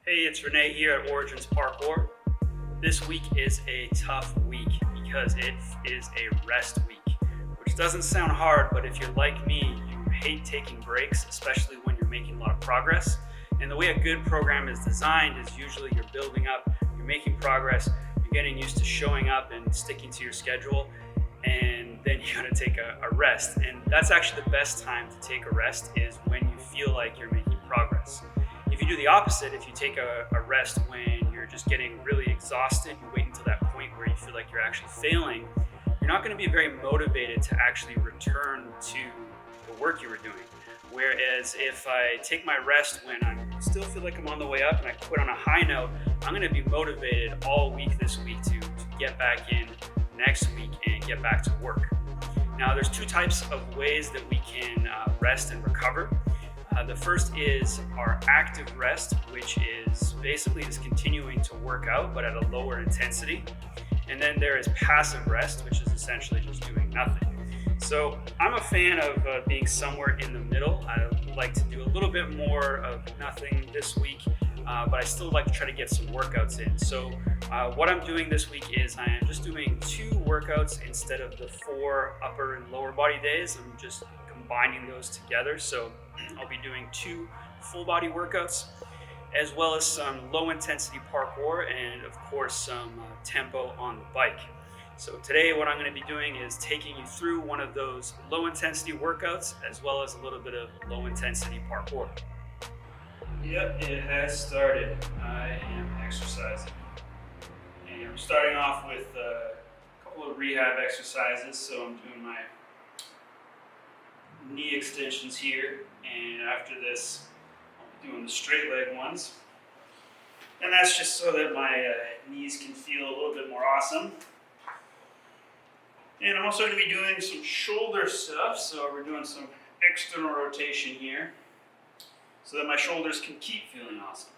Hey, it's Renee here at Origins Parkour. This week is a tough week because it is a rest week, which doesn't sound hard, but if you're like me, you hate taking breaks, especially when you're making a lot of progress. And the way a good program is designed is usually you're building up, you're making progress, you're getting used to showing up and sticking to your schedule, and then you gotta take a rest. And that's actually the best time to take a rest is when you feel like you're making progress. If you do the opposite, if you take a rest when you're just getting really exhausted, you wait until that point where you feel like you're actually failing, you're not going to be very motivated to actually return to the work you were doing. Whereas if I take my rest when I still feel like I'm on the way up and I quit on a high note, I'm going to be motivated all week this week to get back in next week and get back to work. Now, there's two types of ways that we can rest and recover. The first is our active rest, which is basically just continuing to work out, but at a lower intensity. And then there is passive rest, which is essentially just doing nothing. So I'm a fan of being somewhere in the middle. I like to do a little bit more of nothing this week, but I still like to try to get some workouts in. So what I'm doing this week is I am just doing 2 workouts instead of the 4 upper and lower body days. I'm just combining those together. So I'll be doing 2 full body workouts, as well as some low intensity parkour and of course some tempo on the bike. So today what I'm going to be doing is taking you through one of those low intensity workouts as well as a little bit of low intensity parkour. Yep, it has started. I am exercising. And I'm starting off with a couple of rehab exercises. So I'm doing my knee extensions here, and after this I'll be doing the straight leg ones, and that's just so that my knees can feel a little bit more awesome. And I'm also going to be doing some shoulder stuff, so we're doing some external rotation here so that my shoulders can keep feeling awesome.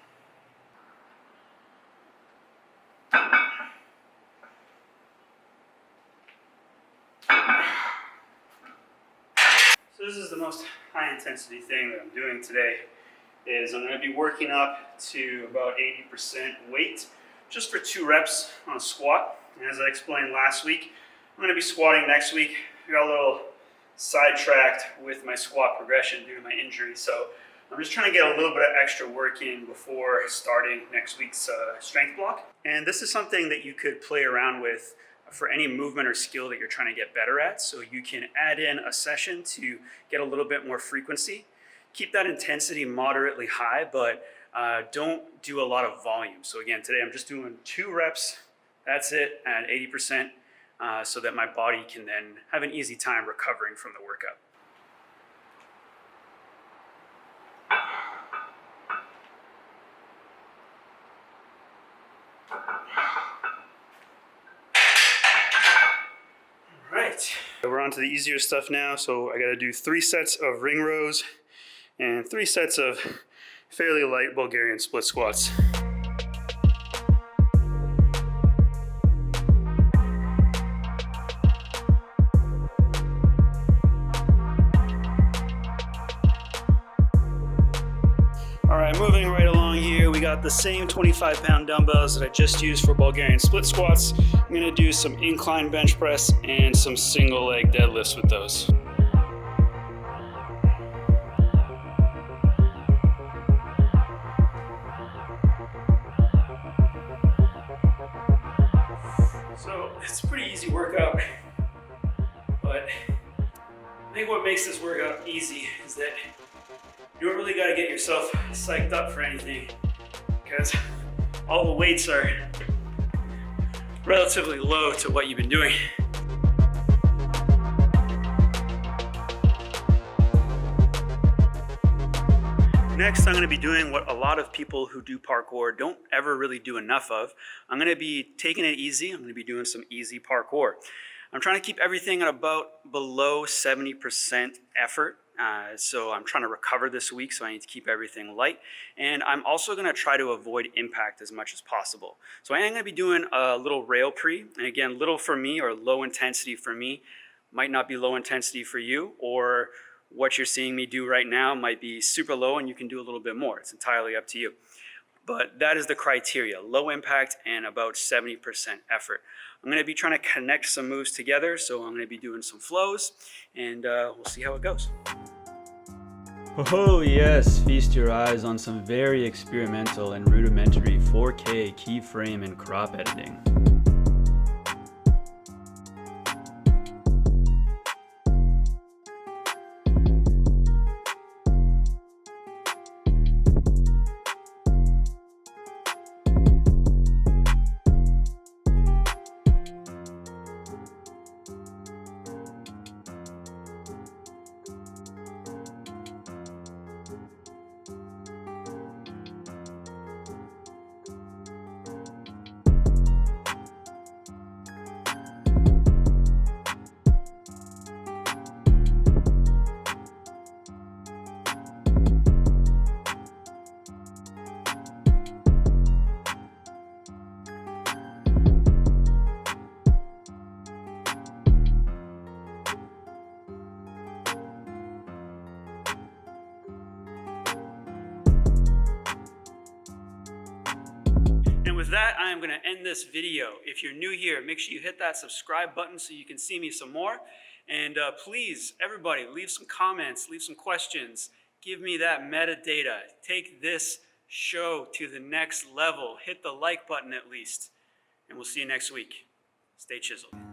So this is the most high intensity thing that I'm doing today, is I'm going to be working up to about 80% weight just for 2 reps on a squat. And as I explained last week, I'm going to be squatting next week. I got a little sidetracked with my squat progression due to my injury, so I'm just trying to get a little bit of extra work in before starting next week's strength block. And this is something that you could play around with for any movement or skill that you're trying to get better at. So you can add in a session to get a little bit more frequency. Keep that intensity moderately high, but don't do a lot of volume. So again, today I'm just doing 2 reps. That's it at 80%, so that my body can then have an easy time recovering from the workout. We're on to the easier stuff now, so I got to do 3 sets of ring rows and 3 sets of fairly light Bulgarian split squats. Alright, moving right along here, we got the same 25-pound dumbbells that I just used for Bulgarian split squats. I'm going to do some incline bench press and some single leg deadlifts with those. So it's a pretty easy workout, but I think what makes this workout easy is that you don't really got to get yourself psyched up for anything, because all the weights are relatively low to what you've been doing. Next, I'm going to be doing what a lot of people who do parkour don't ever really do enough of. I'm going to be taking it easy. I'm going to be doing some easy parkour. I'm trying to keep everything at about below 70% effort. So I'm trying to recover this week, so I need to keep everything light. And I'm also going to try to avoid impact as much as possible. So I am going to be doing a little rail pre. And again, little for me, or low intensity for me, might not be low intensity for you, or what you're seeing me do right now might be super low and you can do a little bit more. It's entirely up to you. But that is the criteria: low impact and about 70% effort. I'm going to be trying to connect some moves together, so I'm going to be doing some flows, and we'll see how it goes. Oh yes, feast your eyes on some very experimental and rudimentary 4K keyframe and crop editing. And with that, I am going to end this video. If you're new here, make sure you hit that subscribe button so you can see me some more. And please, everybody, leave some comments, leave some questions. Give me that metadata. Take this show to the next level. Hit the like button at least. And we'll see you next week. Stay chiseled.